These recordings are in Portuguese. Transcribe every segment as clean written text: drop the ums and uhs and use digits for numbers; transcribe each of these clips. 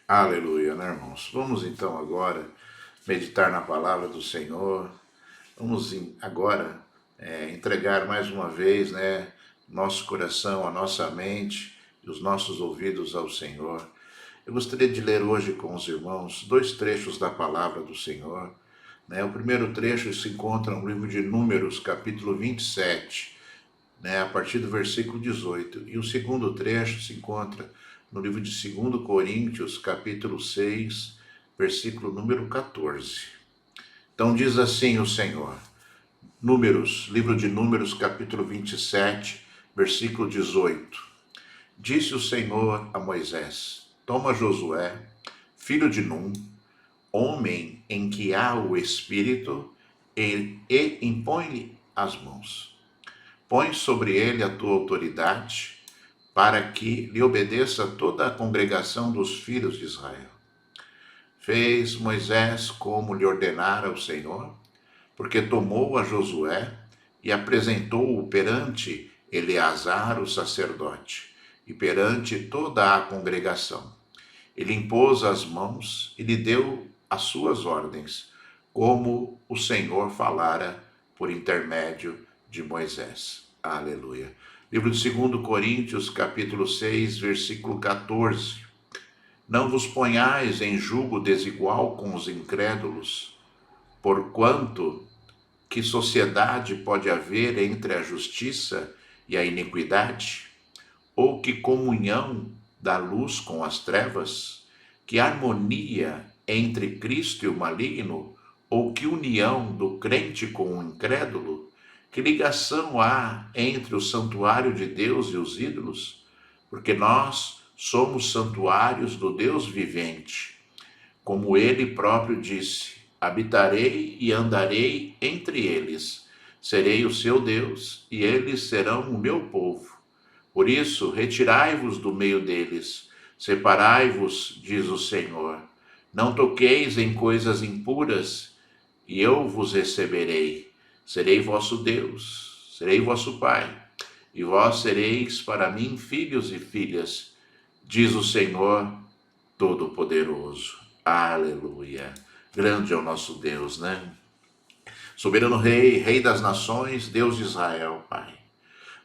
Aleluia, né, irmãos? Vamos então agora meditar na palavra do Senhor. Vamos agora entregar mais uma vez, né, nosso coração, a nossa mente e os nossos ouvidos ao Senhor. Eu gostaria de ler hoje com os irmãos dois trechos da palavra do Senhor. Né? O primeiro trecho se encontra no livro de Números, capítulo 27, né, a partir do versículo 18. E o segundo trecho se encontra no livro de 2 Coríntios, capítulo 6, versículo número 14. Então diz assim o Senhor, livro de Números, capítulo 27, versículo 18. Disse o Senhor a Moisés: Toma Josué, filho de Num, homem em que há o Espírito, e impõe-lhe as mãos. Põe sobre ele a tua autoridade, para que lhe obedeça toda a congregação dos filhos de Israel. Fez Moisés como lhe ordenara o Senhor, porque tomou a Josué e apresentou-o perante Eleazar, o sacerdote, e perante toda a congregação. Ele impôs as mãos e lhe deu as suas ordens, como o Senhor falara por intermédio de Moisés. Aleluia. Livro de 2 Coríntios, capítulo 6, versículo 14. Não vos ponhais em julgo desigual com os incrédulos, porquanto que sociedade pode haver entre a justiça e a iniquidade? Ou que comunhão da luz com as trevas? Que harmonia entre Cristo e o maligno? Ou que união do crente com o incrédulo? Que ligação há entre o santuário de Deus e os ídolos? Porque nós somos santuários do Deus vivente. Como ele próprio disse: habitarei e andarei entre eles, serei o seu Deus, e eles serão o meu povo. Por isso, retirai-vos do meio deles, separai-vos, diz o Senhor. Não toqueis em coisas impuras, e eu vos receberei. Serei vosso Deus, serei vosso Pai, e vós sereis para mim filhos e filhas, diz o Senhor Todo-Poderoso. Aleluia. Grande é o nosso Deus, né? Soberano Rei, Rei das Nações, Deus de Israel, Pai.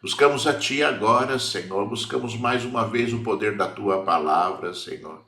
Buscamos a Ti agora, Senhor. Buscamos mais uma vez o poder da Tua palavra, Senhor.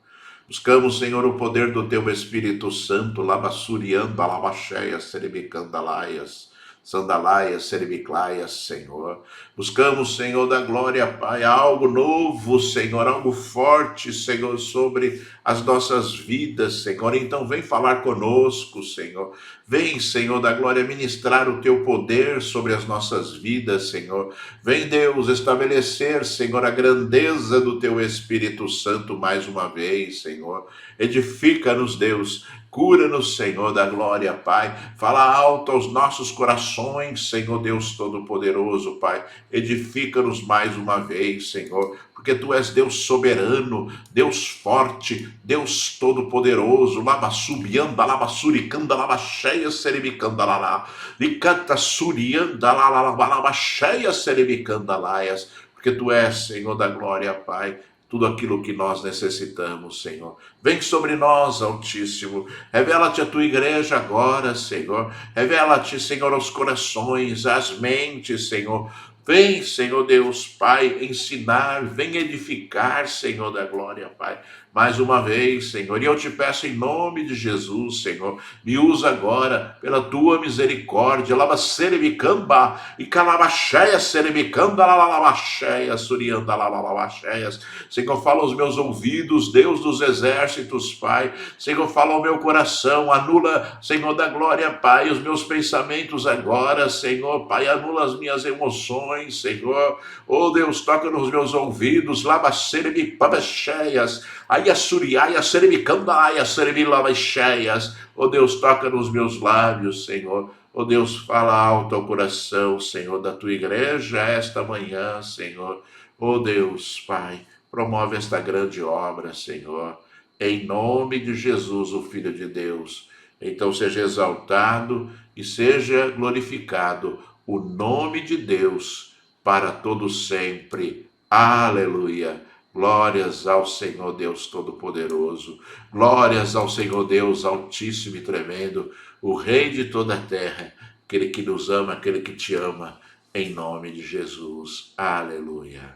Buscamos, Senhor, o poder do Teu Espírito Santo, labassurianda, labaxéia, serebicandalaias, sandalaias, cerebiclaias, Senhor. Buscamos, Senhor da glória, Pai, algo novo, Senhor, algo forte, Senhor, sobre as nossas vidas, Senhor. Então vem falar conosco, Senhor. Vem, Senhor da glória, ministrar o Teu poder sobre as nossas vidas, Senhor. Vem, Deus, estabelecer, Senhor, a grandeza do Teu Espírito Santo mais uma vez, Senhor. Edifica-nos, Deus. Cura-nos, Senhor da glória, Pai. Fala alto aos nossos corações, Senhor Deus Todo-Poderoso, Pai. Edifica-nos mais uma vez, Senhor, porque Tu és Deus soberano, Deus forte, Deus Todo-Poderoso. Labassubianda, labassuricanda, labaxéia, serebicanda, lalá. Licanta, surianda, labaxéia, serebicanda, laias. Porque Tu és, Senhor da glória, Pai, tudo aquilo que nós necessitamos, Senhor. Vem sobre nós, Altíssimo. Revela-te a tua igreja agora, Senhor. Revela-te, Senhor, aos corações, às mentes, Senhor. Vem, Senhor Deus, Pai, ensinar, vem edificar, Senhor da glória, Pai. Mais uma vez, Senhor, e eu te peço em nome de Jesus, Senhor, me usa agora pela tua misericórdia, lava serebicamba e calabaxéia serebicanda, lalabaxéia, surianda, lalabaxéias. Senhor, fala aos meus ouvidos, Deus dos exércitos, Pai. Senhor, fala ao meu coração, anula, Senhor da glória, Pai, os meus pensamentos agora, Senhor, Pai, anula as minhas emoções, Senhor. Oh, Deus, toca nos meus ouvidos, labaxérebipabexéias, aiassuriaia, serebicandalaia, serebilabaxéias. Oh, Deus, toca nos meus lábios, Senhor. Oh, Deus, fala alto ao coração, Senhor, da tua igreja esta manhã, Senhor. Oh, Deus, Pai, promove esta grande obra, Senhor, em nome de Jesus, o Filho de Deus. Então seja exaltado e seja glorificado o nome de Deus para todo sempre. Aleluia. Glórias ao Senhor Deus Todo-Poderoso. Glórias ao Senhor Deus Altíssimo e Tremendo, o Rei de toda a terra, aquele que nos ama, aquele que te ama, em nome de Jesus. Aleluia.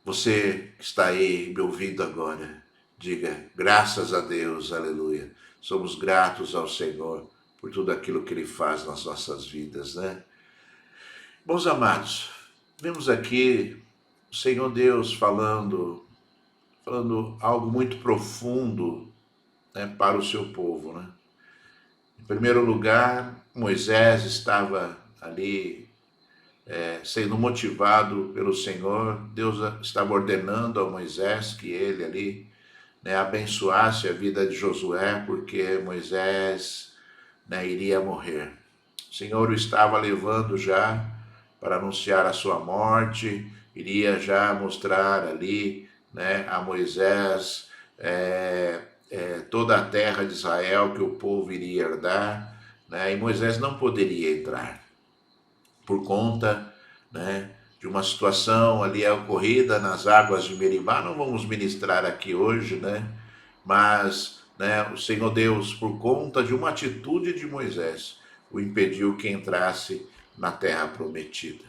Você que está aí me ouvindo agora, diga graças a Deus, aleluia. Somos gratos ao Senhor por tudo aquilo que Ele faz nas nossas vidas, né? Bons amados, vemos aqui o Senhor Deus falando algo muito profundo, né, para o seu povo, né? Em primeiro lugar, Moisés estava ali sendo motivado pelo Senhor. Deus estava ordenando a Moisés que ele ali, né, abençoasse a vida de Josué, porque Moisés, né, iria morrer. O Senhor o estava levando já para anunciar a sua morte, iria já mostrar ali, né, a Moisés toda a terra de Israel que o povo iria herdar, né, e Moisés não poderia entrar por conta, né, de uma situação ali ocorrida nas águas de Meribá. Não vamos ministrar aqui hoje, né, mas, né, o Senhor Deus, por conta de uma atitude de Moisés, o impediu que entrasse na terra prometida.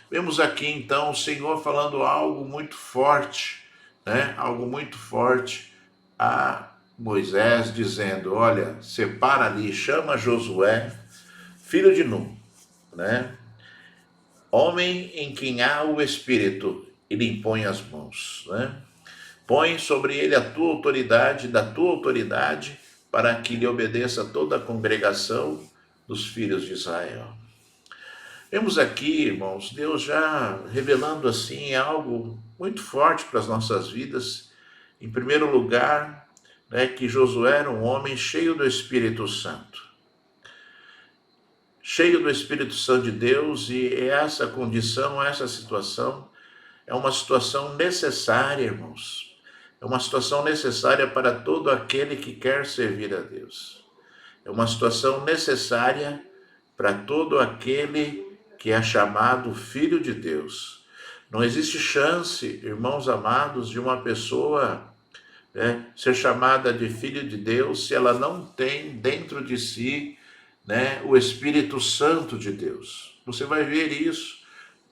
Vemos aqui então o Senhor falando algo muito forte, né, algo muito forte a Moisés, dizendo: olha, separa ali, chama Josué, filho de Nun, né, homem em quem há o Espírito, e lhe impõe as mãos, né? Põe sobre ele a tua autoridade, da tua autoridade, para que lhe obedeça toda a congregação dos filhos de Israel. Vemos aqui, irmãos, Deus já revelando assim algo muito forte para as nossas vidas. Em primeiro lugar, né, que Josué era um homem cheio do Espírito Santo. Cheio do Espírito Santo de Deus, e essa condição, essa situação, é uma situação necessária, irmãos. É uma situação necessária para todo aquele que quer servir a Deus. É uma situação necessária para todo aquele que é chamado filho de Deus. Não existe chance, irmãos amados, de uma pessoa, né, ser chamada de filho de Deus se ela não tem dentro de si, né, o Espírito Santo de Deus. Você vai ver isso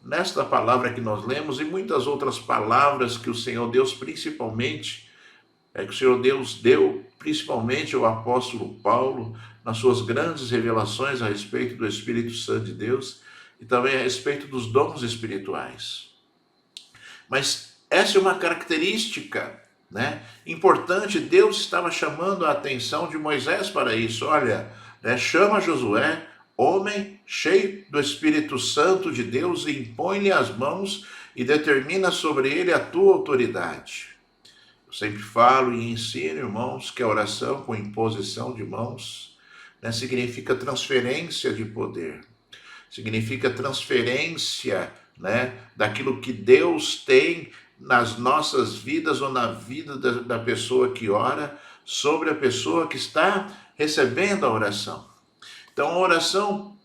nesta palavra que nós lemos e muitas outras palavras que o Senhor Deus principalmente, que o Senhor Deus deu principalmente ao apóstolo Paulo, nas suas grandes revelações a respeito do Espírito Santo de Deus e também a respeito dos dons espirituais. Mas essa é uma característica, né, importante. Deus estava chamando a atenção de Moisés para isso. Olha, né, chama Josué, homem cheio do Espírito Santo de Deus, e impõe-lhe as mãos e determina sobre ele a tua autoridade. Eu sempre falo e ensino, irmãos, que a oração com imposição de mãos, né, significa transferência de poder, significa transferência, né, daquilo que Deus tem nas nossas vidas ou na vida da pessoa que ora, sobre a pessoa que está recebendo a oração. Então, a oração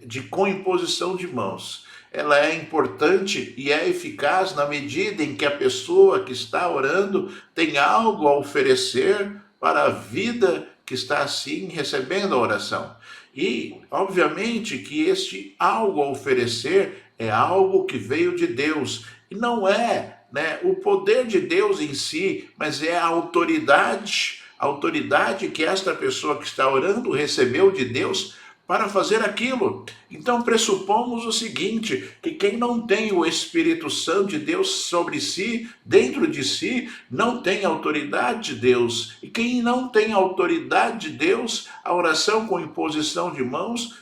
de com imposição de mãos, ela é importante e é eficaz na medida em que a pessoa que está orando tem algo a oferecer para a vida que está assim recebendo a oração. E, obviamente, que este algo a oferecer é algo que veio de Deus. E não é, né, o poder de Deus em si, mas é a autoridade que esta pessoa que está orando recebeu de Deus para fazer aquilo. Então pressupomos o seguinte, que quem não tem o Espírito Santo de Deus sobre si, dentro de si, não tem autoridade de Deus. E quem não tem autoridade de Deus, a oração com imposição de mãos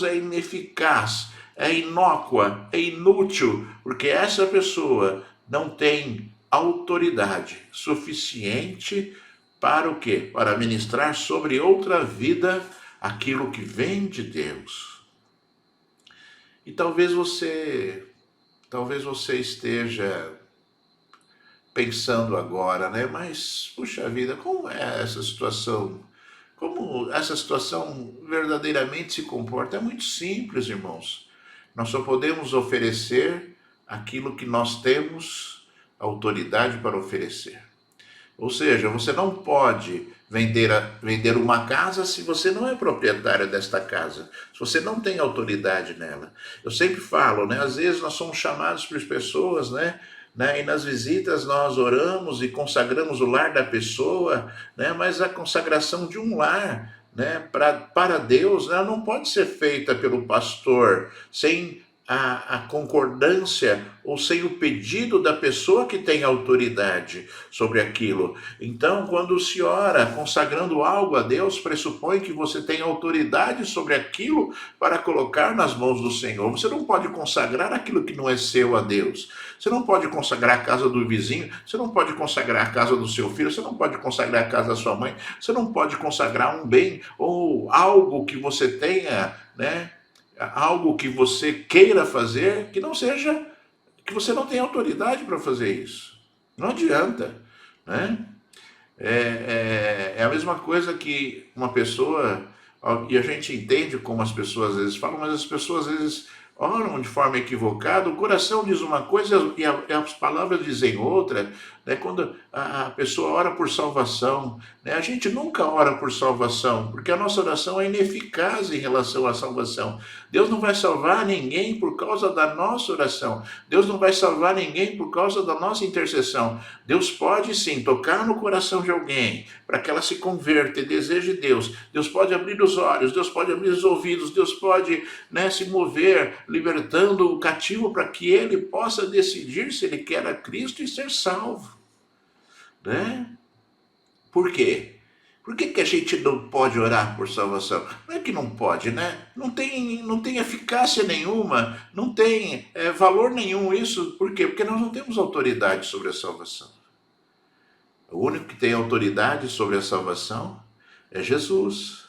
é ineficaz, é inócua, é inútil, porque essa pessoa não tem autoridade suficiente para o quê? Para ministrar sobre outra vida aquilo que vem de Deus. E talvez você esteja pensando agora, né? Mas, puxa vida, como é essa situação? Como essa situação verdadeiramente se comporta? É muito simples, irmãos. Nós só podemos oferecer aquilo que nós temos autoridade para oferecer. Ou seja, você não pode vender uma casa se você não é proprietário desta casa, se você não tem autoridade nela. Eu sempre falo, né? Às vezes nós somos chamados por pessoas, né? E nas visitas nós oramos e consagramos o lar da pessoa, né? Mas a consagração de um lar, né? Para Deus, né? Não pode ser feita pelo pastor sem a concordância ou sem o pedido da pessoa que tem autoridade sobre aquilo. Então, quando se ora consagrando algo a Deus, pressupõe que você tem autoridade sobre aquilo para colocar nas mãos do Senhor. Você não pode consagrar aquilo que não é seu a Deus. Você não pode consagrar a casa do vizinho, você não pode consagrar a casa do seu filho, você não pode consagrar a casa da sua mãe, você não pode consagrar um bem ou algo que você tenha, né? Algo que você queira fazer que não seja, que você não tem autoridade para fazer isso. Não adianta, né? É a mesma coisa que uma pessoa, e a gente entende como as pessoas às vezes falam, mas as pessoas às vezes oram de forma equivocada, o coração diz uma coisa e as palavras dizem outra, né? Quando a pessoa ora por salvação, né? A gente nunca ora por salvação, porque a nossa oração é ineficaz em relação à salvação. Deus não vai salvar ninguém por causa da nossa oração, Deus não vai salvar ninguém por causa da nossa intercessão. Deus pode sim tocar no coração de alguém, para que ela se converta e deseje Deus. Deus pode abrir os olhos, Deus pode abrir os ouvidos, Deus pode, né, se mover, libertando o cativo para que ele possa decidir se ele quer a Cristo e ser salvo, né? Por quê? Por que a gente não pode orar por salvação? Não é que não pode, né? Não tem eficácia nenhuma, não tem valor nenhum isso. Por quê? Porque nós não temos autoridade sobre a salvação. O único que tem autoridade sobre a salvação é Jesus,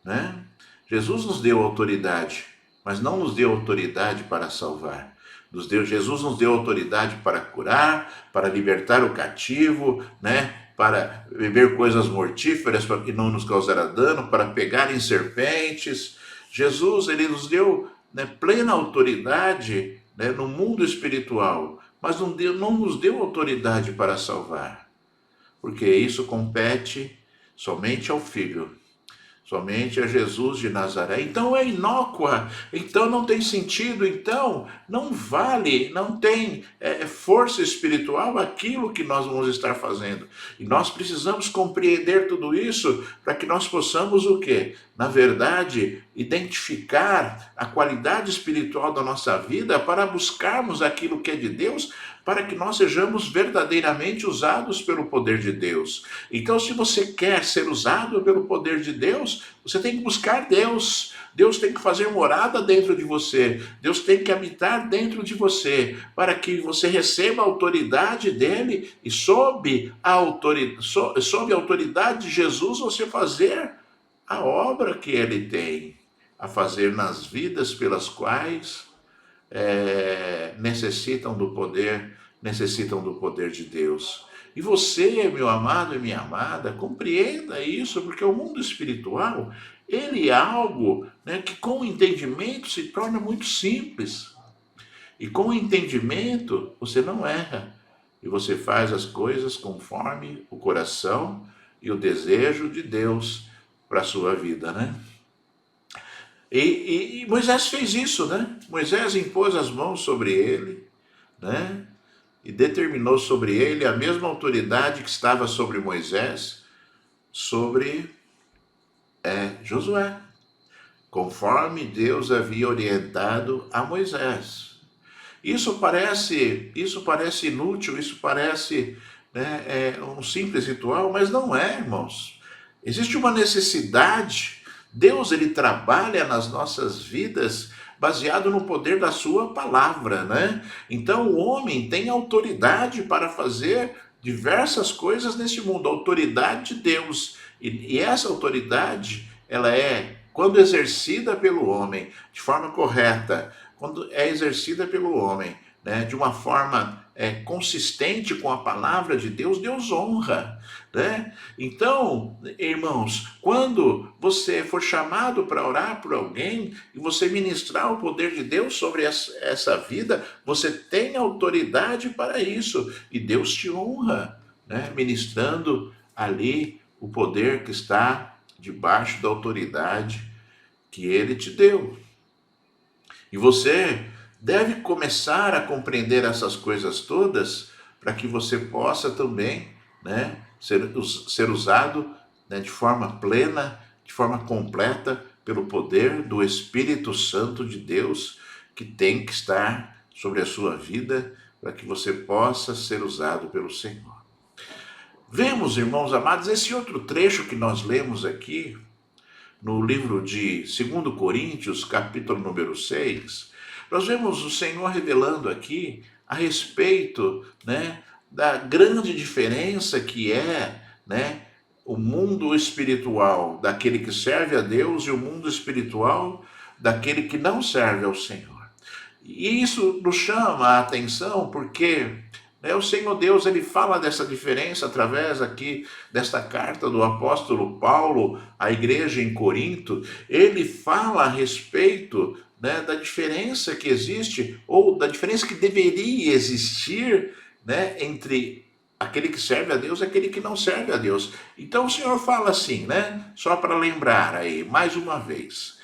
né? Jesus nos deu autoridade, mas não nos deu autoridade para salvar. Jesus nos deu autoridade para curar, para libertar o cativo, né? Para beber coisas mortíferas para que não nos causará dano, para pegar em serpentes. Jesus, ele nos deu, né, plena autoridade, né, no mundo espiritual, mas não nos deu autoridade para salvar, porque isso compete somente ao Filho, somente a Jesus de Nazaré. Então é inócua, então não tem sentido, então não vale, não tem força espiritual aquilo que nós vamos estar fazendo. E nós precisamos compreender tudo isso para que nós possamos o quê? Na verdade, identificar a qualidade espiritual da nossa vida para buscarmos aquilo que é de Deus, para que nós sejamos verdadeiramente usados pelo poder de Deus. Então, se você quer ser usado pelo poder de Deus, você tem que buscar Deus. Deus tem que fazer morada dentro de você. Deus tem que habitar dentro de você, para que você receba a autoridade dele e sob a autoridade de Jesus você fazer a obra que ele tem a fazer nas vidas pelas quais necessitam do poder de Deus. E você, meu amado e minha amada, compreenda isso, porque o mundo espiritual, ele é algo, né, que com o entendimento se torna muito simples. E com o entendimento você não erra. E você faz as coisas conforme o coração e o desejo de Deus para a sua vida, né? E Moisés fez isso, né? Moisés impôs as mãos sobre ele, né? E determinou sobre ele a mesma autoridade que estava sobre Moisés, sobre Josué, conforme Deus havia orientado a Moisés. Isso parece inútil, isso parece, né, um simples ritual, mas não é, irmãos. Existe uma necessidade. Deus, ele trabalha nas nossas vidas baseado no poder da sua palavra, né? Então o homem tem autoridade para fazer diversas coisas nesse mundo, a autoridade de Deus. E essa autoridade, ela quando exercida pelo homem de forma correta, quando é exercida pelo homem, né, de uma forma consistente com a palavra de Deus, Deus honra, né? Então, irmãos, quando você for chamado para orar por alguém e você ministrar o poder de Deus sobre essa vida, você tem autoridade para isso e Deus te honra, né? Ministrando ali o poder que está debaixo da autoridade que Ele te deu. E você deve começar a compreender essas coisas todas para que você possa também, né, ser usado, né, de forma plena, de forma completa, pelo poder do Espírito Santo de Deus, que tem que estar sobre a sua vida, para que você possa ser usado pelo Senhor. Vemos, irmãos amados, esse outro trecho que nós lemos aqui, no livro de 2 Coríntios, capítulo número 6, nós vemos o Senhor revelando aqui a respeito, né, da grande diferença que é, né, o mundo espiritual daquele que serve a Deus e o mundo espiritual daquele que não serve ao Senhor. E isso nos chama a atenção porque, né, o Senhor Deus, ele fala dessa diferença através aqui desta carta do apóstolo Paulo à igreja em Corinto. Ele fala a respeito, né, da diferença que existe, ou da diferença que deveria existir, né, entre aquele que serve a Deus e aquele que não serve a Deus. Então o Senhor fala assim, né, só para lembrar aí, mais uma vez: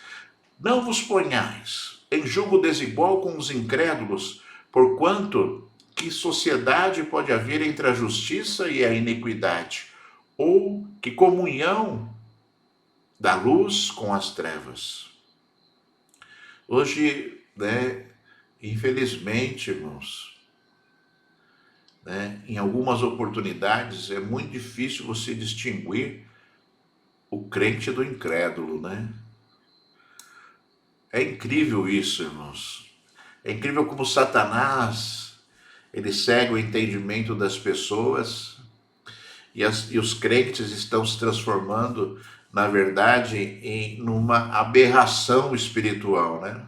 não vos ponhais em julgo desigual com os incrédulos, porquanto que sociedade pode haver entre a justiça e a iniquidade? Ou que comunhão da luz com as trevas? Hoje, né, infelizmente, irmãos, né, em algumas oportunidades é muito difícil você distinguir o crente do incrédulo, né? É incrível isso, irmãos. É incrível como Satanás, ele cega o entendimento das pessoas e os crentes estão se transformando, na verdade, em numa aberração espiritual, né?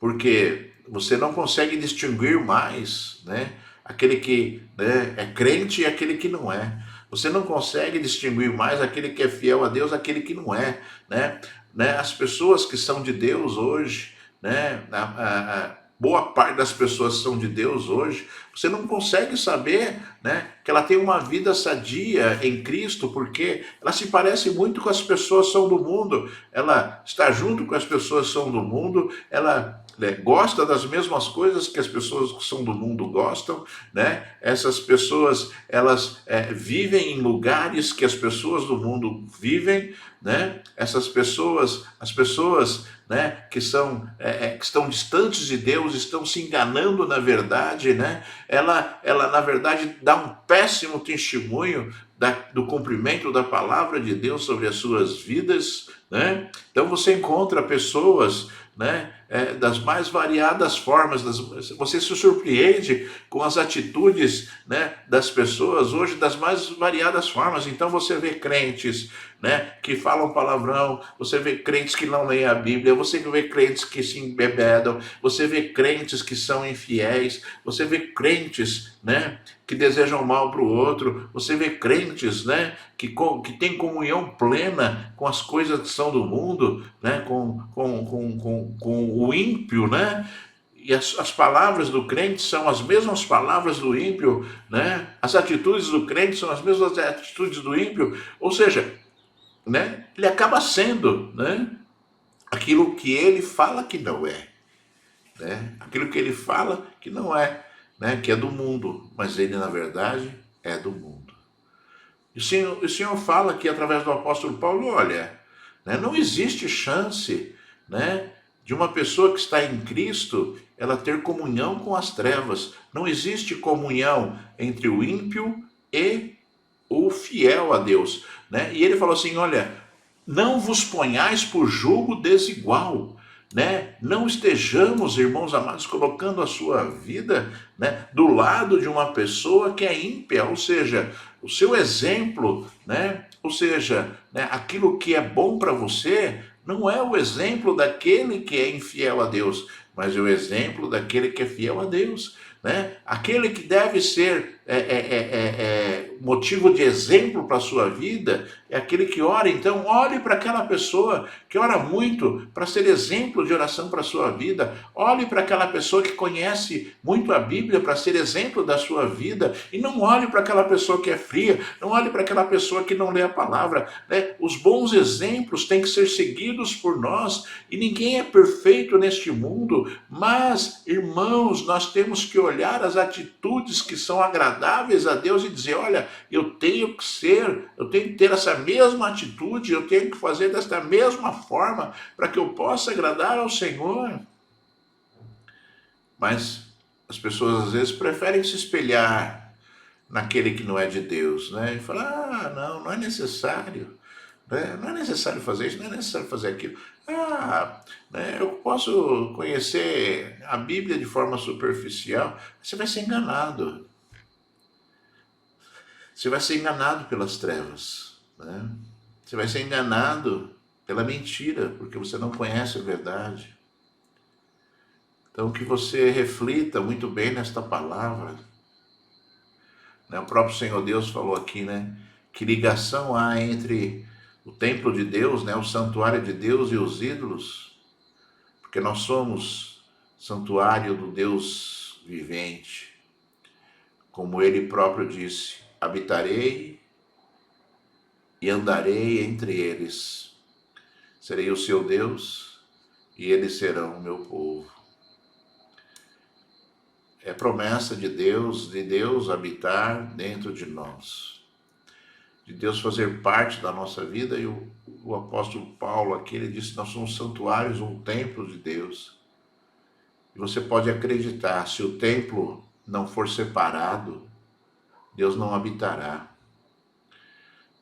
Porque você não consegue distinguir mais, né, aquele que, né, é crente e aquele que não é. Você não consegue distinguir mais aquele que é fiel a Deus, aquele que não é, né? As pessoas que são de Deus hoje, né, boa parte das pessoas que são de Deus hoje, você não consegue saber, né, que ela tem uma vida sadia em Cristo, porque ela se parece muito com as pessoas que são do mundo, ela está junto com as pessoas que são do mundo, ela, né, gosta das mesmas coisas que as pessoas que são do mundo gostam, né? Essas pessoas, elas vivem em lugares que as pessoas do mundo vivem, né? Essas pessoas, as pessoas, né, que estão distantes de Deus, estão se enganando na verdade, né? Ela na verdade dá um péssimo testemunho do cumprimento da palavra de Deus sobre as suas vidas, né? Então você encontra pessoas, né, das mais variadas formas, você se surpreende com as atitudes, né, das pessoas hoje das mais variadas formas. Então você vê crentes, né, que falam palavrão, você vê crentes que não leem a Bíblia, você vê crentes que se embebedam, você vê crentes que são infiéis, você vê crentes, né, que desejam mal para o outro, você vê crentes, né, que têm comunhão plena com as coisas que são do mundo, né, com o ímpio, né? E as palavras do crente são as mesmas palavras do ímpio, né? As atitudes do crente são as mesmas atitudes do ímpio, ou seja, né, ele acaba sendo, né, aquilo que ele fala que não é, né? Aquilo que ele fala que não é, né, que é do mundo, mas ele na verdade é do mundo. E o Senhor fala aqui através do apóstolo Paulo, olha, né, não existe chance, né, de uma pessoa que está em Cristo, ela ter comunhão com as trevas. Não existe comunhão entre o ímpio e o fiel a Deus, né? E ele falou assim, olha, não vos ponhais por julgo desigual, né? Não estejamos, irmãos amados, colocando a sua vida, né, do lado de uma pessoa que é ímpia, ou seja, o seu exemplo, né, ou seja, né, aquilo que é bom para você não é o exemplo daquele que é infiel a Deus, mas é o exemplo daquele que é fiel a Deus, né? Aquele que deve ser motivo de exemplo para a sua vida é aquele que ora. Então, olhe para aquela pessoa que ora muito para ser exemplo de oração para a sua vida. Olhe para aquela pessoa que conhece muito a Bíblia para ser exemplo da sua vida. E não olhe para aquela pessoa que é fria, não olhe para aquela pessoa que não lê a palavra, né? Os bons exemplos têm que ser seguidos por nós e ninguém é perfeito neste mundo, mas, irmãos, nós temos que olhar as atitudes que são agradáveis a Deus e dizer, olha, eu tenho que ter essa mesma atitude, eu tenho que fazer desta mesma forma para que eu possa agradar ao Senhor. Mas as pessoas às vezes preferem se espelhar naquele que não é de Deus, né? E falar, não é necessário, né? Não é necessário fazer isso, não é necessário fazer aquilo. Né, eu posso conhecer a Bíblia de forma superficial. Você vai ser enganado. Você vai ser enganado pelas trevas, né? Você vai ser enganado pela mentira, porque você não conhece a verdade. Então, que você reflita muito bem nesta palavra, né? O próprio Senhor Deus falou aqui, né? Que ligação há entre o templo de Deus, né? O santuário de Deus e os ídolos? Porque nós somos santuário do Deus vivente. Como ele próprio disse, habitarei e andarei entre eles. Serei o seu Deus e eles serão o meu povo. É promessa de Deus habitar dentro de nós, de Deus fazer parte da nossa vida. E o apóstolo Paulo aqui, ele disse, nós somos santuários, um templo de Deus. E você pode acreditar, se o templo não for separado, Deus não habitará.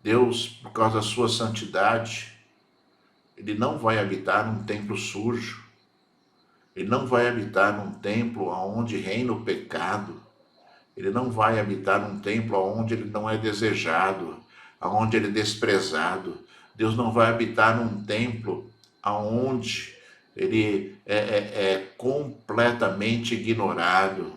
Deus, por causa da sua santidade, ele não vai habitar num templo sujo. Ele não vai habitar num templo onde reina o pecado. Ele não vai habitar num templo onde ele não é desejado, onde ele é desprezado. Deus não vai habitar num templo onde ele é completamente ignorado.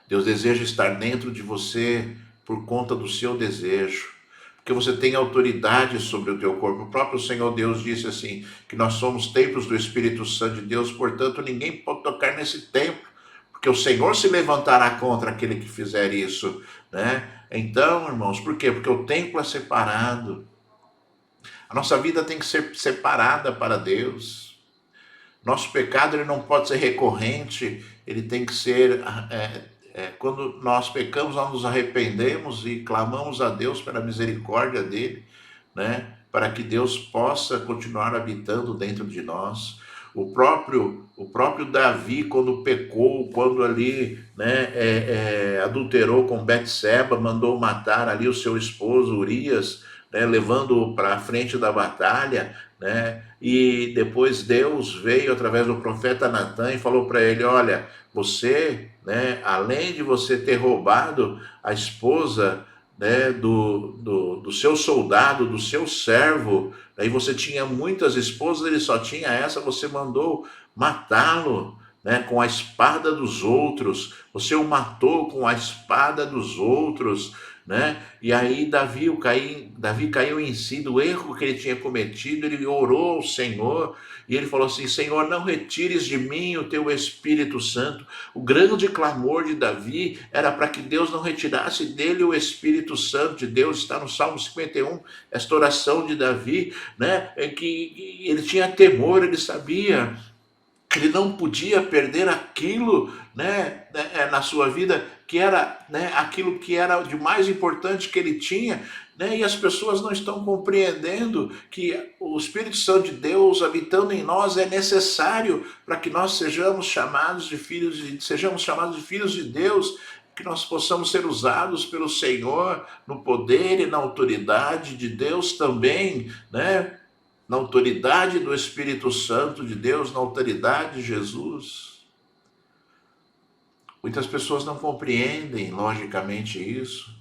Deus deseja estar dentro de você por conta do seu desejo, porque você tem autoridade sobre o teu corpo. O próprio Senhor Deus disse assim, que nós somos templos do Espírito Santo de Deus, portanto ninguém pode tocar nesse templo, porque o Senhor se levantará contra aquele que fizer isso, né? Então, irmãos, por quê? Porque o templo é separado. A nossa vida tem que ser separada para Deus. Nosso pecado ele não pode ser recorrente, ele tem que ser... quando nós pecamos, nós nos arrependemos e clamamos a Deus pela misericórdia dele, né? Para que Deus possa continuar habitando dentro de nós. O próprio Davi, quando pecou, quando ali, né, adulterou com Betseba, mandou matar ali o seu esposo Urias, né, levando-o para a frente da batalha, né? E depois Deus veio através do profeta Natan e falou para ele, olha, você, né, além de você ter roubado a esposa, né, do seu soldado, do seu servo, aí você tinha muitas esposas, ele só tinha essa, você mandou matá-lo, né, com a espada dos outros, você o matou com a espada dos outros, né? E aí Davi caiu em si do erro que ele tinha cometido, ele orou ao Senhor, e ele falou assim, Senhor, não retires de mim o teu Espírito Santo. O grande clamor de Davi era para que Deus não retirasse dele o Espírito Santo de Deus. Está no Salmo 51, esta oração de Davi, né? Que ele tinha temor, ele sabia que ele não podia perder aquilo, né, na sua vida, que era, né, aquilo que era de mais importante que ele tinha, né, e as pessoas não estão compreendendo que o Espírito Santo de Deus habitando em nós é necessário para que nós sejamos chamados de filhos de Deus, que nós possamos ser usados pelo Senhor no poder e na autoridade de Deus também, né? Na autoridade do Espírito Santo de Deus, na autoridade de Jesus. Muitas pessoas não compreendem logicamente isso,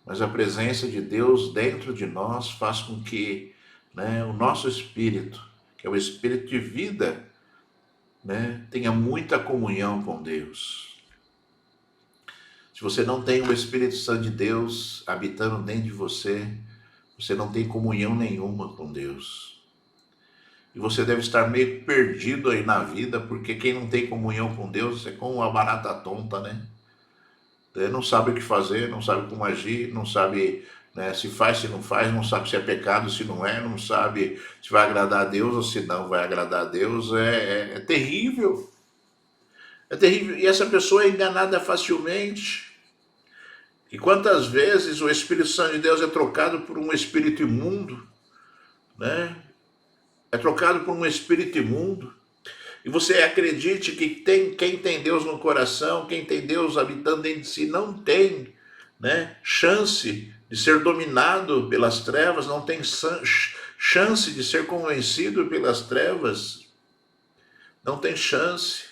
mas a presença de Deus dentro de nós faz com que né, o nosso espírito, que é o espírito de vida, né, tenha muita comunhão com Deus. Se você não tem o Espírito Santo de Deus habitando dentro de você, você não tem comunhão nenhuma com Deus. E você deve estar meio perdido aí na vida, porque quem não tem comunhão com Deus é como uma barata tonta, né? Não sabe o que fazer, não sabe como agir, não sabe, né, se faz, se não faz, não sabe se é pecado, se não é, não sabe se vai agradar a Deus ou se não vai agradar a Deus. É terrível. É terrível. E essa pessoa é enganada facilmente. E quantas vezes o Espírito Santo de Deus é trocado por um espírito imundo, né? É trocado por um espírito imundo. E você acredite que quem tem Deus no coração, quem tem Deus habitando dentro de si, não tem, né, chance de ser dominado pelas trevas, não tem chance de ser convencido pelas trevas, não tem chance.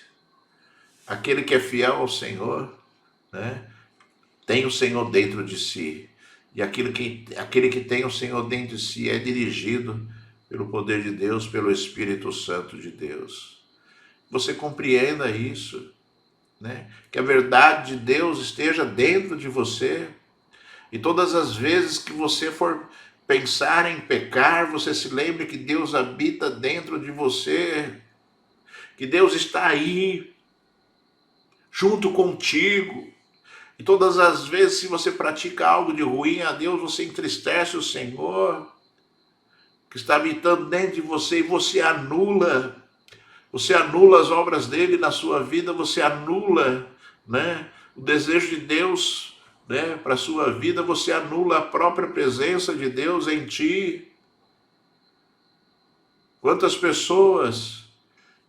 Aquele que é fiel ao Senhor, né, tem o Senhor dentro de si. E aquele que tem o Senhor dentro de si é dirigido pelo poder de Deus, pelo Espírito Santo de Deus. Você compreenda isso, né? Que a verdade de Deus esteja dentro de você. E todas as vezes que você for pensar em pecar, você se lembre que Deus habita dentro de você, que Deus está aí, junto contigo. E todas as vezes que você pratica algo de ruim a Deus, você entristece o Senhor, que está habitando dentro de você, e você anula as obras dele na sua vida, você anula, né, o desejo de Deus, né, para a sua vida, você anula a própria presença de Deus em ti. Quantas pessoas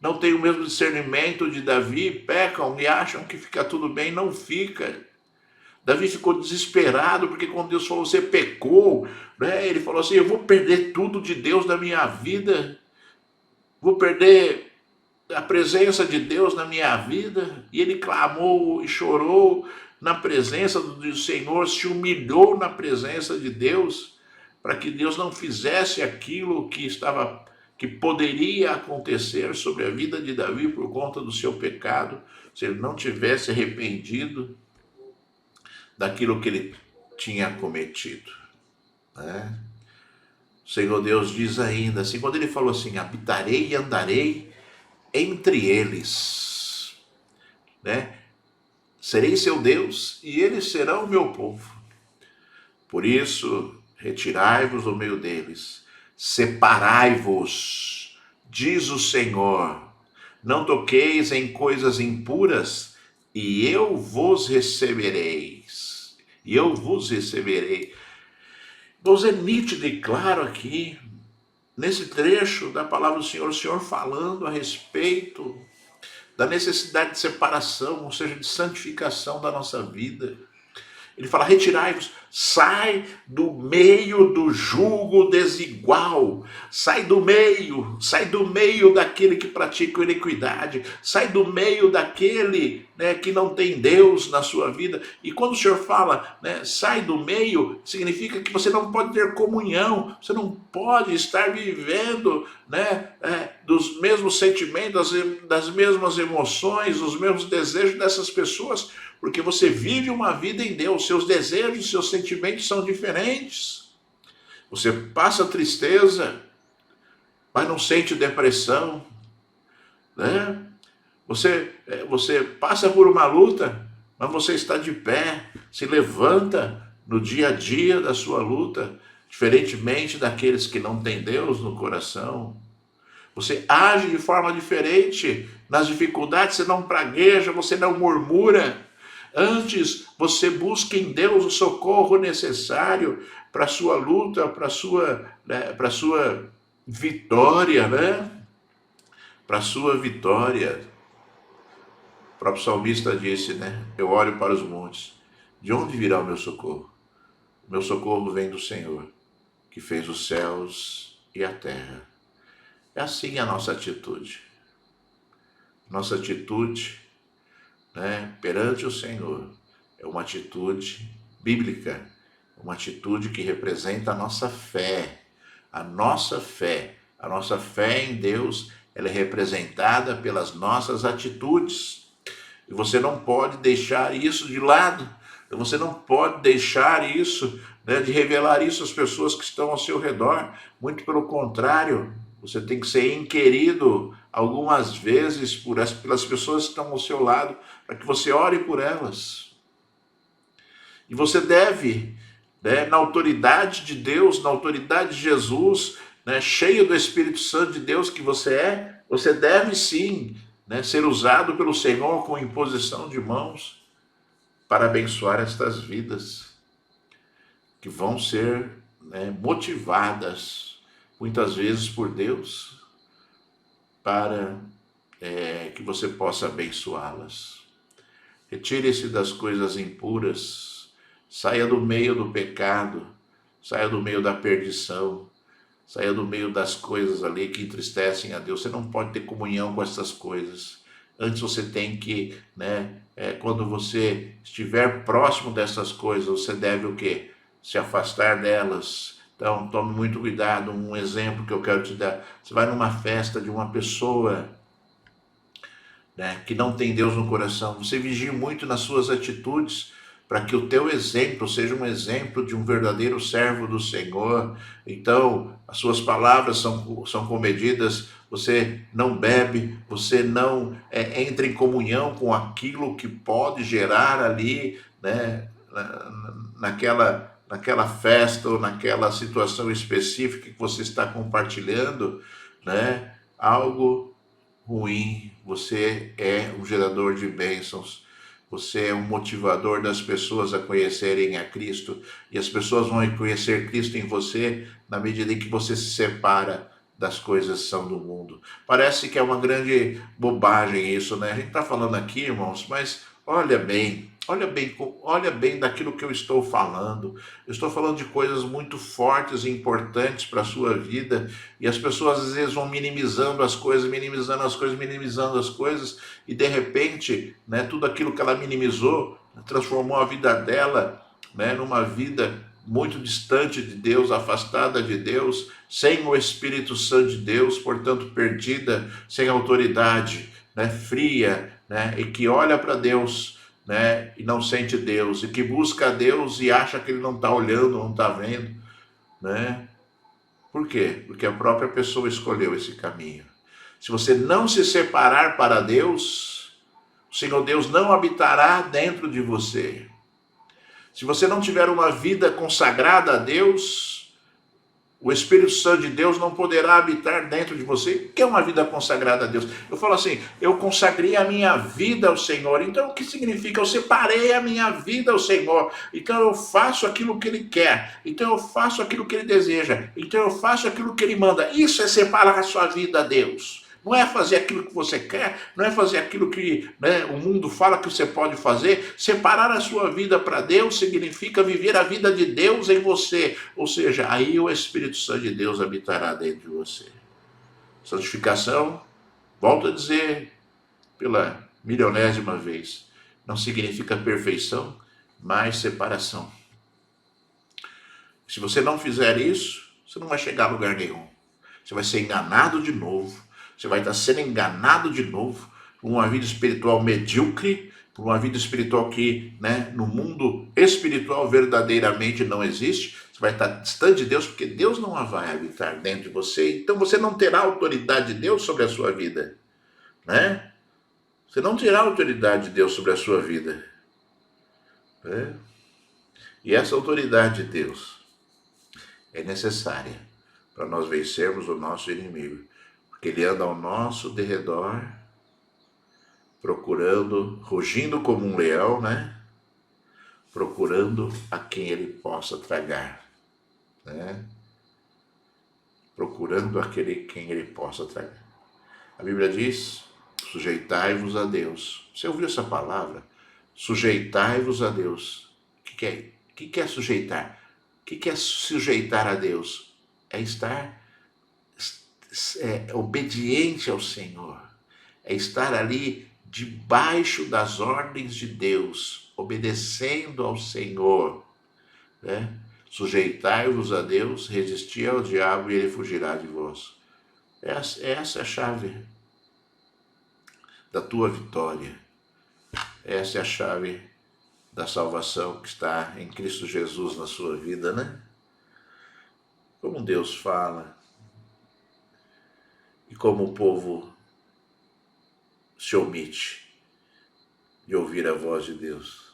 não têm o mesmo discernimento de Davi, pecam e acham que fica tudo bem, não fica. Davi ficou desesperado, porque quando Deus falou, você pecou, né, ele falou assim, eu vou perder tudo de Deus da minha vida, vou perder a presença de Deus na minha vida. E ele clamou e chorou na presença do Senhor, se humilhou na presença de Deus, para que Deus não fizesse aquilo que poderia acontecer sobre a vida de Davi por conta do seu pecado, se ele não tivesse arrependido daquilo que ele tinha cometido, né? O Senhor Deus diz ainda assim, quando ele falou assim, habitarei e andarei entre eles, né? Serei seu Deus e eles serão o meu povo. Por isso, retirai-vos do meio deles, separai-vos, diz o Senhor, não toqueis em coisas impuras, e eu vos recebereis. E eu vos receberei. Deus é nítido e claro aqui, nesse trecho da palavra do Senhor, o Senhor falando a respeito da necessidade de separação, ou seja, de santificação da nossa vida. Ele fala, retirai-vos, sai do meio do jugo desigual, sai do meio daquele que pratica iniquidade, sai do meio daquele, né, que não tem Deus na sua vida. E quando o Senhor fala, né, sai do meio, significa que você não pode ter comunhão, você não pode estar vivendo, né, dos mesmos sentimentos, das mesmas emoções, dos mesmos desejos dessas pessoas, porque você vive uma vida em Deus, seus desejos, seus sentimentos são diferentes. Você passa tristeza, mas não sente depressão, né? Você passa por uma luta, mas você está de pé, se levanta no dia a dia da sua luta, diferentemente daqueles que não têm Deus no coração. Você age de forma diferente nas dificuldades, você não pragueja, você não murmura. Antes, você busca em Deus o socorro necessário para a sua luta, para a sua vitória, né? Para a sua vitória. O próprio salmista disse, né? Eu olho para os montes. De onde virá o meu socorro? O meu socorro vem do Senhor, que fez os céus e a terra. É assim a nossa atitude. Nossa atitude, né, perante o Senhor é uma atitude bíblica, uma atitude que representa a nossa fé, A nossa fé em Deus, ela é representada pelas nossas atitudes. E você não pode deixar isso de lado. Você não pode deixar isso, né, de revelar isso às pessoas que estão ao seu redor. Muito pelo contrário, você tem que ser inquirido algumas vezes pelas pessoas que estão ao seu lado, para que você ore por elas. E você deve, né, na autoridade de Deus, na autoridade de Jesus, né, cheio do Espírito Santo de Deus que você deve sim, né, ser usado pelo Senhor com imposição de mãos para abençoar estas vidas que vão ser, né, motivadas muitas vezes por Deus para que você possa abençoá-las. Retire-se das coisas impuras, saia do meio do pecado, saia do meio da perdição, saia do meio das coisas ali que entristecem a Deus. Você não pode ter comunhão com essas coisas. Antes você tem que, né, quando você estiver próximo dessas coisas, você deve o quê? Se afastar delas. Então, tome muito cuidado. Um exemplo que eu quero te dar. Você vai numa festa de uma pessoa, né, que não tem Deus no coração. Você vigie muito nas suas atitudes, para que o teu exemplo seja um exemplo de um verdadeiro servo do Senhor. Então, as suas palavras são comedidas, você não bebe, você não entra em comunhão com aquilo que pode gerar ali, né, naquela festa ou naquela situação específica que você está compartilhando, né, algo ruim. Você é um gerador de bênçãos. Você é um motivador das pessoas a conhecerem a Cristo. E as pessoas vão conhecer Cristo em você na medida em que você se separa das coisas que são do mundo. Parece que é uma grande bobagem isso, né? A gente está falando aqui, irmãos, mas olha bem daquilo que eu estou falando. Eu estou falando de coisas muito fortes e importantes para a sua vida, e as pessoas às vezes vão minimizando as coisas, e de repente, né, tudo aquilo que ela minimizou transformou a vida dela, né, numa vida muito distante de Deus, afastada de Deus, sem o Espírito Santo de Deus, portanto perdida, sem autoridade, né, fria, né, e que olha para Deus, né, e não sente Deus, e que busca Deus e acha que ele não está olhando, não está vendo, né? Por quê? Porque a própria pessoa escolheu esse caminho. Se você não se separar para Deus, o Senhor Deus não habitará dentro de você. Se você não tiver uma vida consagrada a Deus, o Espírito Santo de Deus não poderá habitar dentro de você. O que é uma vida consagrada a Deus? Eu falo assim, eu consagrei a minha vida ao Senhor. Então, o que significa? Eu separei a minha vida ao Senhor. Então, eu faço aquilo que Ele quer. Então, eu faço aquilo que Ele deseja. Então, eu faço aquilo que Ele manda. Isso é separar a sua vida a Deus. Não é fazer aquilo que você quer, não é fazer aquilo que, né, o mundo fala que você pode fazer. Separar a sua vida para Deus significa viver a vida de Deus em você. Ou seja, aí o Espírito Santo de Deus habitará dentro de você. Santificação, volto a dizer pela milionésima vez, não significa perfeição, mas separação. Se você não fizer isso, você não vai chegar a lugar nenhum. Você vai ser enganado de novo. Você vai estar sendo enganado de novo por uma vida espiritual medíocre, por uma vida espiritual que, né, no mundo espiritual verdadeiramente não existe. Você vai estar distante de Deus, porque Deus não vai habitar dentro de você. Então você não terá autoridade de Deus sobre a sua vida, né? Você não terá autoridade de Deus sobre a sua vida, né? E essa autoridade de Deus é necessária para nós vencermos o nosso inimigo. Porque ele anda ao nosso derredor, procurando, rugindo como um leão, né? Procurando a quem ele possa tragar, né? Procurando aquele quem ele possa tragar. A Bíblia diz, sujeitai-vos a Deus. Você ouviu essa palavra? Sujeitai-vos a Deus. O que é sujeitar? O que é sujeitar a Deus? É estar obediente ao Senhor, é estar ali debaixo das ordens de Deus, obedecendo ao Senhor, né? Sujeitai-vos a Deus, resisti ao diabo e ele fugirá de vós. Essa é a chave da tua vitória. Essa é a chave da salvação que está em Cristo Jesus na sua vida, né? Como Deus fala e como o povo se omite de ouvir a voz de Deus.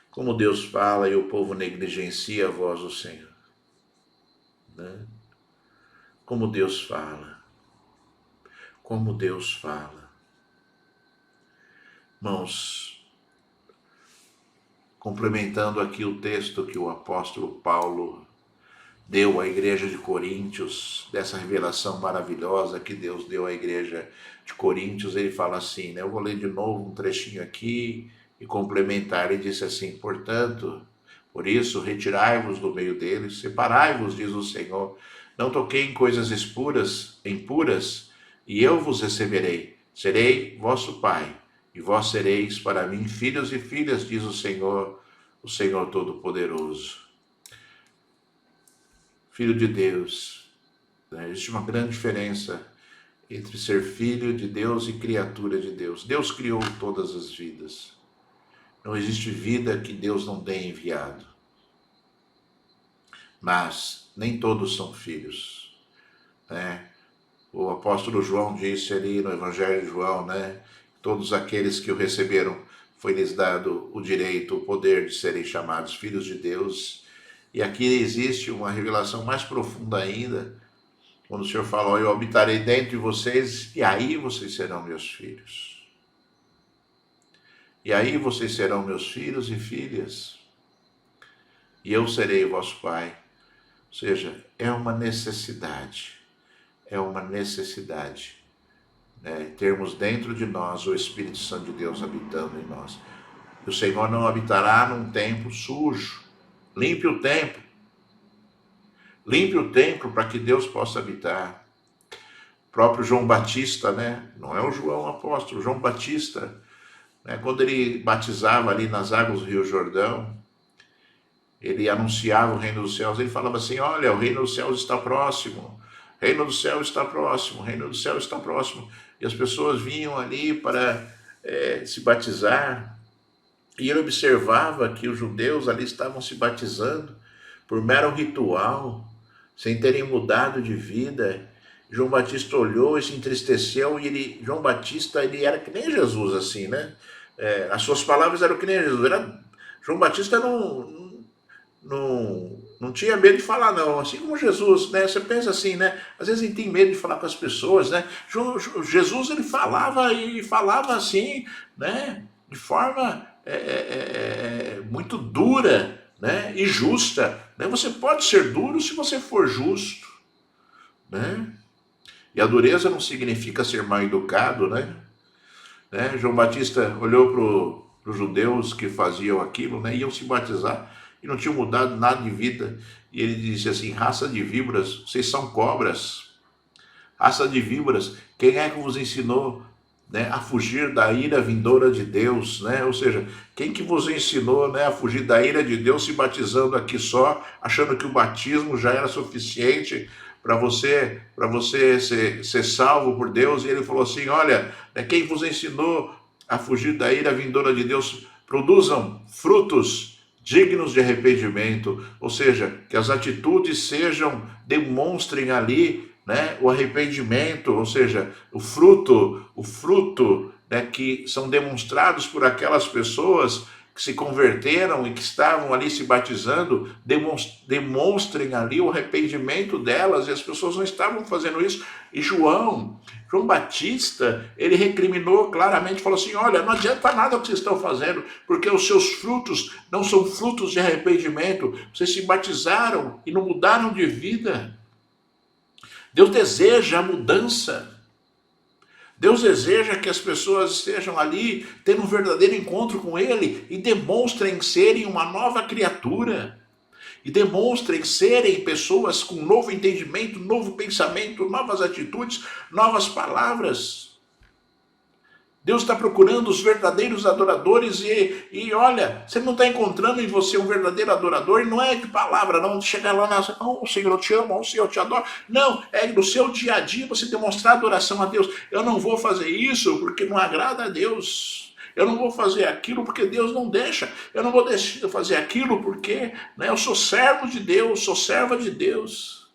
Como Deus fala e o povo negligencia a voz do Senhor, né? Como Deus fala. Como Deus fala. Irmãos, complementando aqui o texto que o apóstolo Paulo deu à igreja de Coríntios, dessa revelação maravilhosa que Deus deu à igreja de Coríntios, ele fala assim, né? Eu vou ler de novo um trechinho aqui e complementar. Ele disse assim: portanto, por isso, retirai-vos do meio deles, separai-vos, diz o Senhor, não toquei em coisas impuras, e eu vos receberei, serei vosso Pai, e vós sereis para mim filhos e filhas, diz o Senhor Todo-Poderoso. Filho de Deus, né? Existe uma grande diferença entre ser filho de Deus e criatura de Deus. Deus criou todas as vidas. Não existe vida que Deus não tenha enviado. Mas nem todos são filhos, né? O apóstolo João disse ali no Evangelho de João, né? Todos aqueles que o receberam, foi-lhes dado o direito, o poder de serem chamados filhos de Deus. E aqui existe uma revelação mais profunda ainda, quando o Senhor fala: eu habitarei dentro de vocês, e aí vocês serão meus filhos. E aí vocês serão meus filhos e filhas, e eu serei vosso Pai. Ou seja, é uma necessidade, né? Termos dentro de nós o Espírito Santo de Deus habitando em nós. E o Senhor não habitará num templo sujo. Limpe o templo. Limpe o templo para que Deus possa habitar. O próprio João Batista, né? Não é o João apóstolo, João Batista, né? Quando ele batizava ali nas águas do Rio Jordão, ele anunciava o reino dos céus, ele falava assim: olha, o reino dos céus está próximo, o reino do céu está próximo, o reino do céu está próximo. E as pessoas vinham ali para se batizar, e ele observava que os judeus ali estavam se batizando por mero ritual, sem terem mudado de vida. João Batista olhou e se entristeceu, e João Batista, ele era que nem Jesus, assim, né? As suas palavras eram que nem Jesus. João Batista não tinha medo de falar, não. Assim como Jesus, né? Você pensa assim, né? Às vezes ele tem medo de falar com as pessoas, né? Jesus, ele falava assim, né? De forma muito dura, né? E justa, né? Você pode ser duro se você for justo, né? E a dureza não significa ser mal educado, né? João Batista olhou para os judeus que faziam aquilo, né? Iam se batizar e não tinham mudado nada de vida. E ele disse assim: raça de víboras, vocês são cobras. Raça de víboras, quem é que vos ensinou, né, a fugir da ira vindoura de Deus, né? Ou seja, quem que vos ensinou, né, a fugir da ira de Deus se batizando aqui só, achando que o batismo já era suficiente para você ser salvo por Deus? E ele falou assim: olha, né, quem vos ensinou a fugir da ira vindoura de Deus? Produzam frutos dignos de arrependimento, ou seja, que as atitudes demonstrem ali, né, o arrependimento, ou seja, o fruto, né, que são demonstrados por aquelas pessoas que se converteram e que estavam ali se batizando, demonstrem ali o arrependimento delas, e as pessoas não estavam fazendo isso. E João Batista, ele recriminou claramente, falou assim: olha, não adianta nada o que vocês estão fazendo, porque os seus frutos não são frutos de arrependimento. Vocês se batizaram e não mudaram de vida. Deus deseja a mudança. Deus deseja que as pessoas estejam ali tendo um verdadeiro encontro com Ele e demonstrem serem uma nova criatura. E demonstrem serem pessoas com novo entendimento, novo pensamento, novas atitudes, novas palavras. Deus está procurando os verdadeiros adoradores e olha, você não está encontrando em você um verdadeiro adorador, e não é de palavra, não, de chegar lá na... Oh, Senhor, eu te amo, oh, Senhor, eu te adoro. Não, é no seu dia a dia você demonstrar adoração a Deus. Eu não vou fazer isso porque não agrada a Deus. Eu não vou fazer aquilo porque Deus não deixa. Eu não vou deixar fazer aquilo porque, né, eu sou servo de Deus, sou serva de Deus.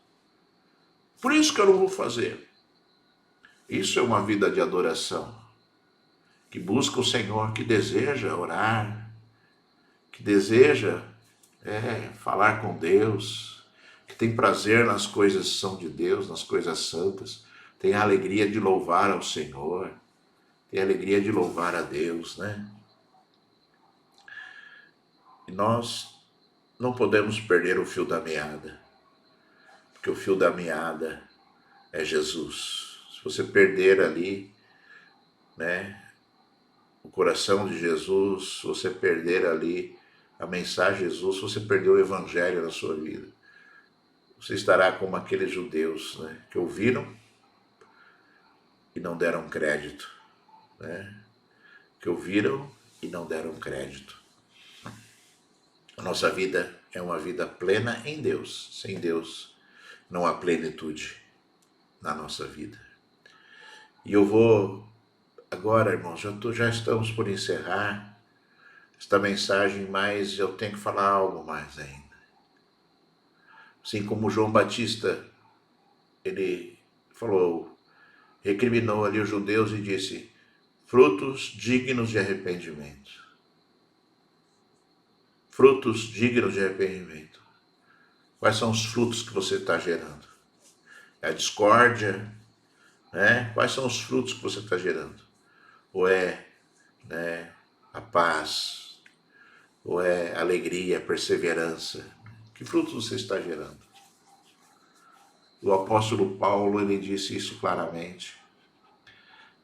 Por isso que eu não vou fazer. Isso é uma vida de adoração, que busca o Senhor, que deseja orar, que deseja falar com Deus, que tem prazer nas coisas que são de Deus, nas coisas santas, tem a alegria de louvar ao Senhor, tem a alegria de louvar a Deus, né? E nós não podemos perder o fio da meada, porque o fio da meada é Jesus. Se você perder ali, né, o coração de Jesus, se você perder ali a mensagem de Jesus, se você perder o evangelho na sua vida, você estará como aqueles judeus, né, que ouviram e não deram crédito, né, que ouviram e não deram crédito. A nossa vida é uma vida plena em Deus. Sem Deus não há plenitude na nossa vida. E eu vou agora, irmãos, já estamos por encerrar esta mensagem, mas eu tenho que falar algo mais ainda. Assim como João Batista, ele falou, recriminou ali os judeus e disse, frutos dignos de arrependimento. Frutos dignos de arrependimento. Quais são os frutos que você está gerando? É a discórdia, né? Quais são os frutos que você está gerando? Ou é, né, a paz? Ou é alegria, perseverança? Que frutos você está gerando? O apóstolo Paulo, ele disse isso claramente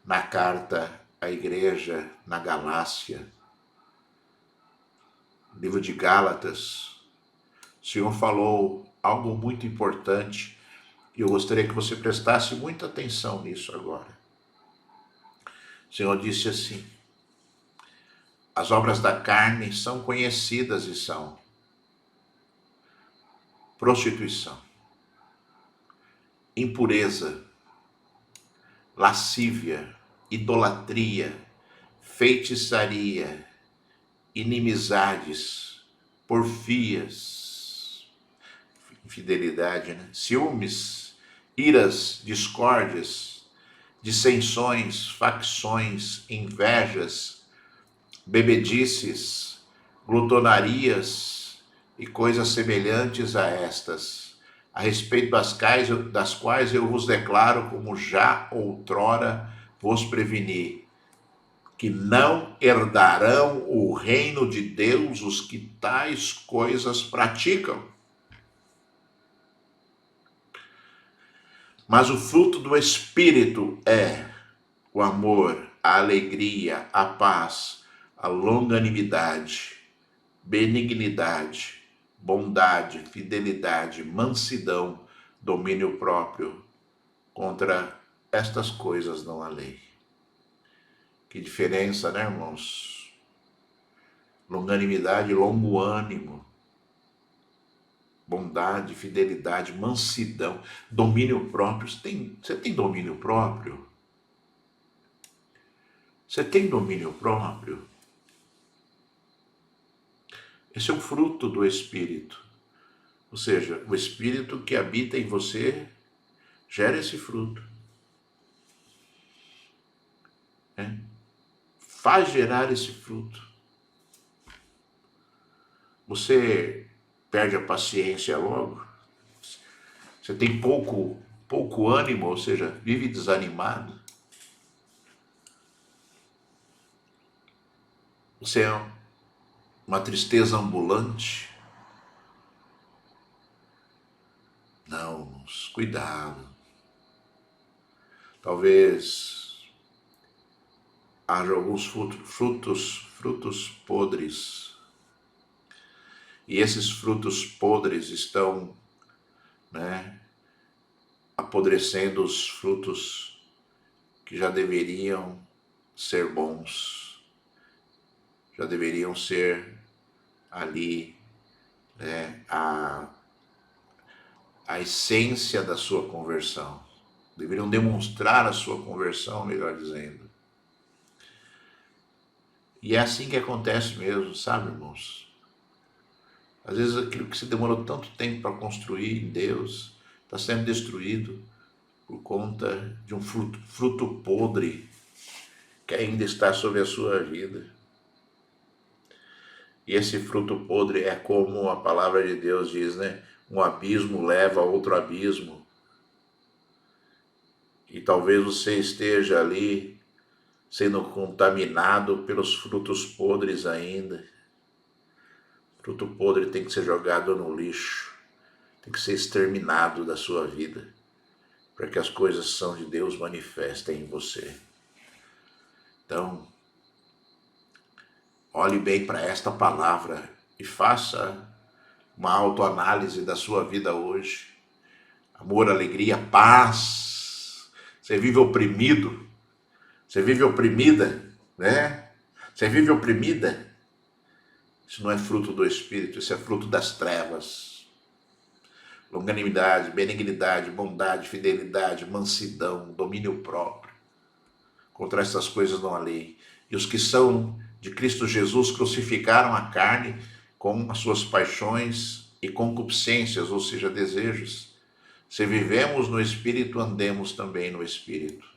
na carta à igreja na Galácia, livro de Gálatas. O Senhor falou algo muito importante e eu gostaria que você prestasse muita atenção nisso agora. O Senhor disse assim, as obras da carne são conhecidas e são prostituição, impureza, lascívia, idolatria, feitiçaria, inimizades, porfias, infidelidade, né? Ciúmes, iras, discórdias, dissensões, facções, invejas, bebedices, glutonarias e coisas semelhantes a estas, a respeito das quais eu vos declaro, como já outrora vos preveni, que não herdarão o reino de Deus os que tais coisas praticam. Mas o fruto do Espírito é o amor, a alegria, a paz, a longanimidade, benignidade, bondade, fidelidade, mansidão, domínio próprio. Contra estas coisas não há lei. Que diferença, né, irmãos? Longanimidade, longo ânimo, bondade, fidelidade, mansidão, domínio próprio. Você tem domínio próprio? Você tem domínio próprio? Esse é o fruto do Espírito. Ou seja, o Espírito que habita em você gera esse fruto. Faz gerar esse fruto. Você perde a paciência logo. Você tem pouco ânimo, ou seja, vive desanimado. Você é uma tristeza ambulante. Não, cuidado. Talvez haja alguns frutos podres. E esses frutos podres estão, né, apodrecendo os frutos que já deveriam ser bons, já deveriam ser ali a essência da sua conversão. Deveriam demonstrar a sua conversão, melhor dizendo. E é assim que acontece mesmo, sabe, irmãos? Às vezes aquilo que se demorou tanto tempo para construir em Deus está sendo destruído por conta de um fruto podre que ainda está sobre a sua vida. E esse fruto podre é como a palavra de Deus diz, né? Um abismo leva a outro abismo. E talvez você esteja ali sendo contaminado pelos frutos podres ainda. Fruto podre tem que ser jogado no lixo, tem que ser exterminado da sua vida, para que as coisas são de Deus manifestem em você. Então, olhe bem para esta palavra e faça uma autoanálise da sua vida hoje. Amor, alegria, paz. Você vive oprimido, você vive oprimida, né? Você vive oprimida. Isso não é fruto do Espírito, isso é fruto das trevas. Longanimidade, benignidade, bondade, fidelidade, mansidão, domínio próprio. Contra essas coisas não há lei. E os que são de Cristo Jesus crucificaram a carne com as suas paixões e concupiscências, ou seja, desejos. Se vivemos no Espírito, andemos também no Espírito.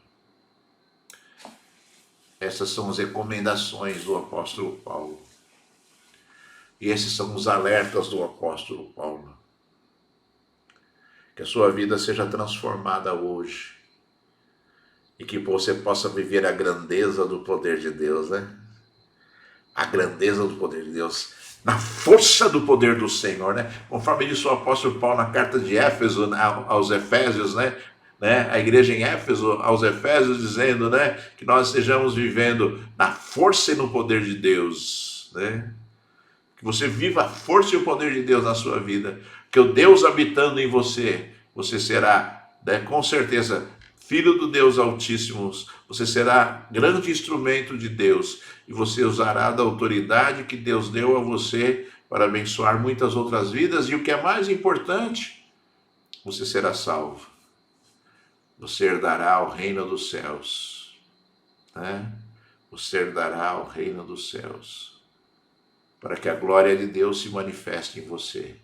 Essas são as recomendações do apóstolo Paulo. E esses são os alertas do apóstolo Paulo. Que a sua vida seja transformada hoje. E que você possa viver a grandeza do poder de Deus, né? A grandeza do poder de Deus. Na força do poder do Senhor, né? Conforme disse o apóstolo Paulo na carta de Éfeso, aos Efésios, né? A igreja em Éfeso, aos Efésios, dizendo, né? Que nós estejamos vivendo na força e no poder de Deus, né? Que você viva a força e o poder de Deus na sua vida. Que o Deus habitando em você, você será, né, com certeza, filho do Deus Altíssimo. Você será grande instrumento de Deus. E você usará da autoridade que Deus deu a você para abençoar muitas outras vidas. E o que é mais importante, você será salvo. Você herdará o reino dos céus. Né? Você herdará o reino dos céus. Para que a glória de Deus se manifeste em você,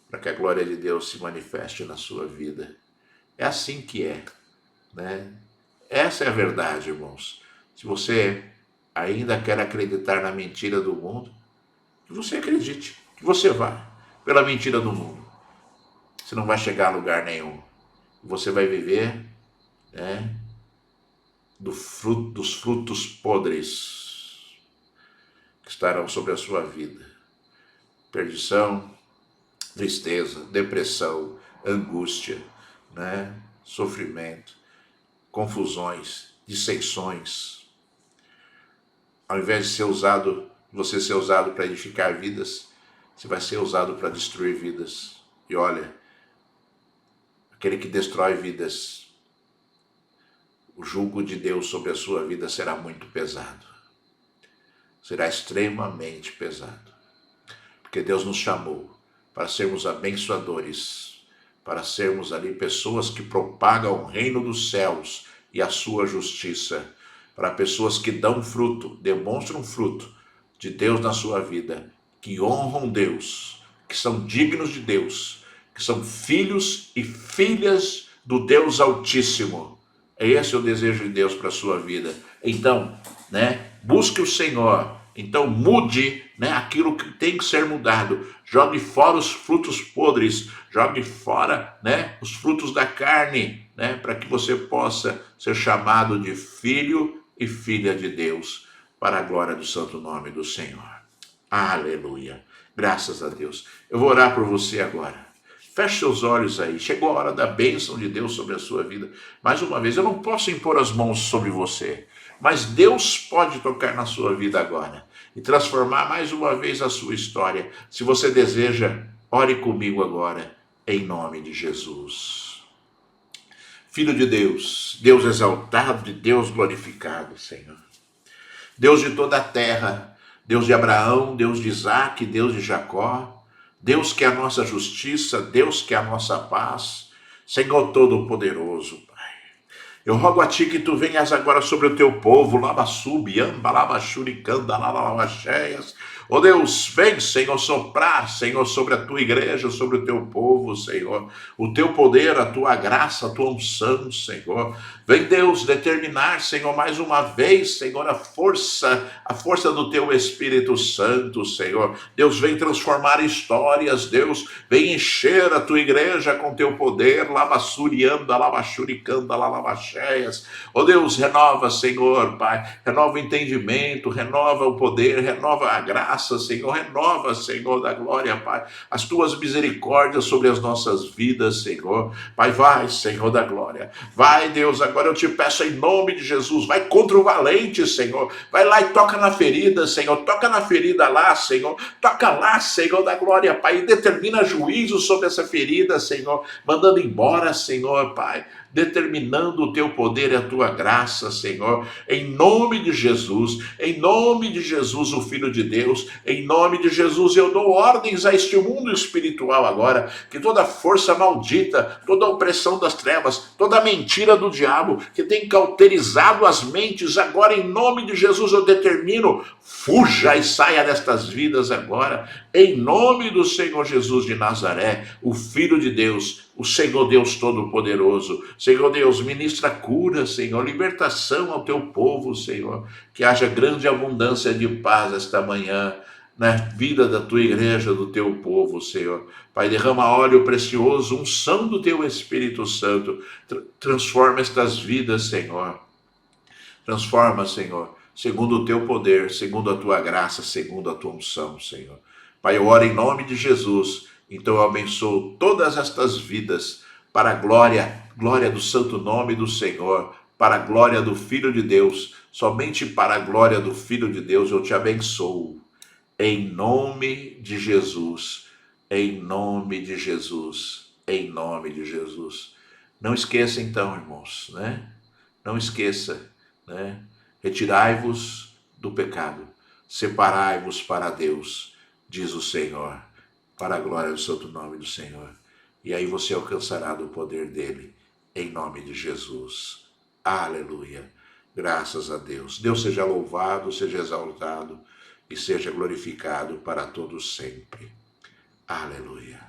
para que a glória de Deus se manifeste na sua vida. É assim que é, né? Essa é a verdade, irmãos. Se você ainda quer acreditar na mentira do mundo, que você acredite, que você vá pela mentira do mundo. Você não vai chegar a lugar nenhum. Você vai viver, né, dos frutos podres que estarão sobre a sua vida. Perdição, tristeza, depressão, angústia, né? Sofrimento, confusões, dissensões. Ao invés de você ser usado para edificar vidas, você vai ser usado para destruir vidas. E olha, aquele que destrói vidas, o jugo de Deus sobre a sua vida será muito pesado. Será extremamente pesado. Porque Deus nos chamou para sermos abençoadores, para sermos ali pessoas que propagam o reino dos céus e a sua justiça, para pessoas que dão fruto, demonstram fruto de Deus na sua vida, que honram Deus, que são dignos de Deus, que são filhos e filhas do Deus Altíssimo. Esse é o desejo de Deus para a sua vida. Então, né, busque o Senhor. Então mude, né, aquilo que tem que ser mudado. Jogue fora os frutos podres. Jogue fora, né, os frutos da carne, né, para que você possa ser chamado de filho e filha de Deus, para a glória do santo nome do Senhor. Aleluia. Graças a Deus. Eu vou orar por você agora. Feche seus olhos aí. Chegou a hora da bênção de Deus sobre a sua vida. Mais uma vez, eu não posso impor as mãos sobre você, mas Deus pode tocar na sua vida agora e transformar mais uma vez a sua história. Se você deseja, ore comigo agora, em nome de Jesus. Filho de Deus, Deus exaltado, de Deus glorificado, Senhor. Deus de toda a terra, Deus de Abraão, Deus de Isaac, Deus de Jacó, Deus que é a nossa justiça, Deus que é a nossa paz, Senhor Todo-Poderoso, Pai. Eu rogo a Ti que Tu venhas agora sobre o Teu povo, Labassubi, Ambalabachuricanda, Lalabacheias. Ó Deus, vem, Senhor, soprar, Senhor, sobre a Tua igreja, sobre o Teu povo, Senhor. O Teu poder, a Tua graça, a Tua unção, Senhor. Vem, Deus, determinar, Senhor, mais uma vez, Senhor, a força do Teu Espírito Santo, Senhor. Deus, vem transformar histórias, Deus, vem encher a Tua igreja com Teu poder, Labassurianda, Labachuricanda, Lalabacheias. Ó Deus, renova, Senhor, Pai, renova o entendimento, renova o poder, renova a graça, Senhor, renova, Senhor da glória, Pai, as Tuas misericórdias sobre as nossas vidas, Senhor. Pai, vai, Senhor da glória, vai, Deus, agora eu te peço em nome de Jesus, vai contra o valente, Senhor, vai lá e toca na ferida, Senhor, toca na ferida lá, Senhor, toca lá, Senhor da glória, Pai, e determina juízo sobre essa ferida, Senhor, mandando embora, Senhor, Pai, determinando o Teu poder e a Tua graça, Senhor, em nome de Jesus, o Filho de Deus, em nome de Jesus, eu dou ordens a este mundo espiritual agora, que toda força maldita, toda opressão das trevas, toda mentira do diabo, que tem cauterizado as mentes, agora em nome de Jesus eu determino, fuja e saia destas vidas agora, em nome do Senhor Jesus de Nazaré, o Filho de Deus, o Senhor Deus Todo-Poderoso. Senhor Deus, ministra cura, Senhor, libertação ao Teu povo, Senhor, que haja grande abundância de paz esta manhã, na vida da Tua igreja, do Teu povo, Senhor. Pai, derrama óleo precioso, unção do Teu Espírito Santo, transforma estas vidas, Senhor. Transforma, Senhor, segundo o Teu poder, segundo a Tua graça, segundo a Tua unção, Senhor. Pai, eu oro em nome de Jesus, então eu abençoo todas estas vidas, para a glória do santo nome do Senhor, para a glória do Filho de Deus, somente para a glória do Filho de Deus eu te abençoo, em nome de Jesus, em nome de Jesus, em nome de Jesus. Não esqueça então, irmãos, né? Não esqueça, né? Retirai-vos do pecado, separai-vos para Deus, diz o Senhor, para a glória do santo nome do Senhor. E aí você alcançará do poder dele, em nome de Jesus. Aleluia. Graças a Deus. Deus seja louvado, seja exaltado e seja glorificado para todos sempre. Aleluia.